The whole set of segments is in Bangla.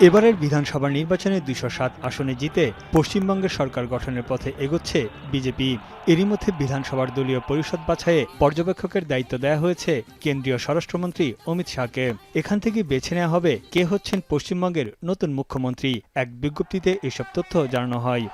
এবারের বিধানসভা নির্বাচনে ২০৭ আসনে জিতে পশ্চিমবঙ্গের সরকার গঠনের পথে এগোচ্ছে বিজেপি। এরই মধ্যে বিধানসভার দলীয় পরিষদ বাছাইয়ে পর্যবেক্ষকের দায়িত্ব দেওয়া হয়েছে কেন্দ্রীয় স্বরাষ্ট্রমন্ত্রী অমিত শাহকে। এখান থেকে বেছে নেওয়া হবে কে হচ্ছেন পশ্চিমবঙ্গের নতুন মুখ্যমন্ত্রী। এক বিজ্ঞপ্তিতে এসব তথ্য জানানো হয়।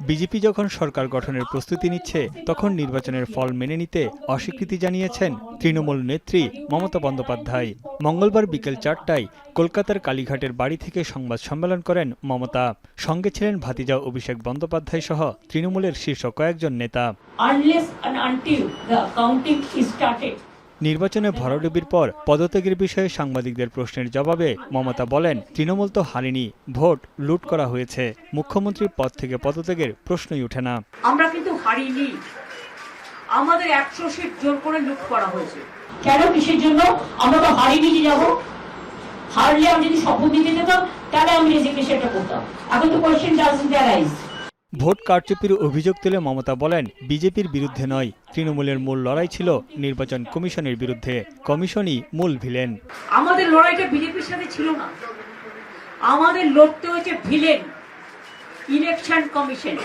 বিজেপি যখন সরকার গঠনের প্রস্তুতি নিচ্ছে, তখন নির্বাচনের ফল মেনে নিতে অস্বীকৃতি জানিয়েছেন তৃণমূল নেত্রী মমতা বন্দ্যোপাধ্যায়। মঙ্গলবার বিকেল ৪টায় কলকাতার কালীঘাটের বাড়ি থেকে সংবাদ সম্মেলন করেন মমতা। সঙ্গে ছিলেন ভাতিজা অভিষেক বন্দ্যোপাধ্যায় সহ তৃণমূলের শীর্ষ কয়েকজন নেতা। নির্বাচনে ভরাডুবির পর পদত্যাগের বিষয়ে সাংবাদিকদের প্রশ্নের জবাবে মমতা বলেন, তৃণমূল তো হারেনি, ভোট লুট করা হয়েছে। মুখ্যমন্ত্রীর পদ থেকে পদত্যাগের প্রশ্নই ওঠে না। আমরা কিন্তু হারিনি, আমাদের ১০০ সিট জোর করে লুট করা হয়েছে। কেন, কিসের জন্য? আমরা তো হারিনি যে যাবো। হারলে আমি যদি শপথ দিতে যেতাম, তাহলে আমি রেজিগনেশনটা করতাম। এখন তো কোয়েশ্চেন ডাজন্ট অ্যারাইজ। ভোট কারচুপির অভিযোগ তুলে মমতা বলেন, বিজেপির বিরুদ্ধে নয়, তৃণমূলের মূল লড়াই ছিল নির্বাচন কমিশনের বিরুদ্ধে। কমিশনই মূল ভিলেন। আমাদের লড়াইটা বিজেপির সাথে ছিল না, আমাদের লড়তে হয়েছে ভিলেন ইলেকশন কমিশন,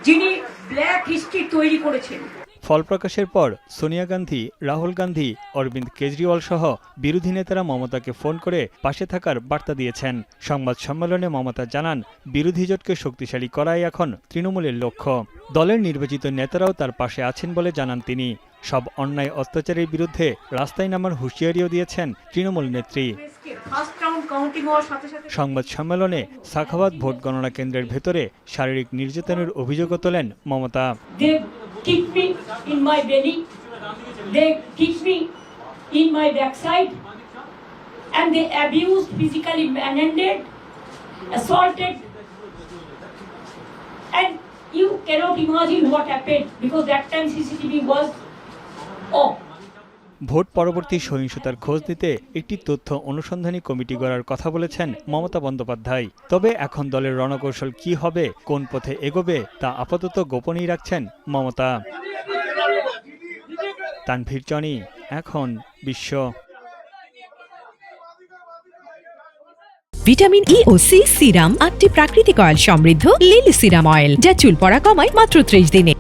যিনি ব্ল্যাক হিস্ট্রি তৈরি করেছেন। ফল প্রকাশের পর সোনিয়া গান্ধী, রাহুল গান্ধী, অরবিন্দ কেজরিওয়াল সহ বিরোধী নেতারা মমতাকে ফোন করে পাশে থাকার বার্তা দিয়েছেন। সংবাদ সম্মেলনে মমতা জানান, বিরোধী জোটকে শক্তিশালী করাই এখন তৃণমূলের লক্ষ্য। দলের নির্বাচিত নেতারাও তার পাশে আছেন বলে জানান তিনি। সব অন্যায় অত্যাচারের বিরুদ্ধে রাস্তায় নামার হুঁশিয়ারিও দিয়েছেন তৃণমূল নেত্রী। সংবাদ সম্মেলনে সাখাওয়াত ভোট গণনা কেন্দ্রের ভেতরে শারীরিক নির্যাতনের অভিযোগও তোলেন Mamata. Kick me in my belly, they kick me in my backside, and they abused, physically manhandled, assaulted, and you cannot imagine what happened because that time CCTV was off. Vote পরবর্তী সহিংসতার খোঁজ দিতে একটি তথ্য অনুসন্ধানী কমিটি গড়ার কথা বলেছেন মমতা বন্দ্যোপাধ্যায়। তবে এখন দলের রণকৌশল কি হবে, কোন পথে এগোবে, তা আপাতত গোপনই রাখছেন মমতা। তানভীর জনি, এখন বিশ্ব। ভিটামিন ই ও সি সিরাম ৮টি প্রাকৃতিক অয়েল সমৃদ্ধ লিলি সিরাম অয়েল, যা চুল পড়া কমায় মাত্র ৩০ দিনে।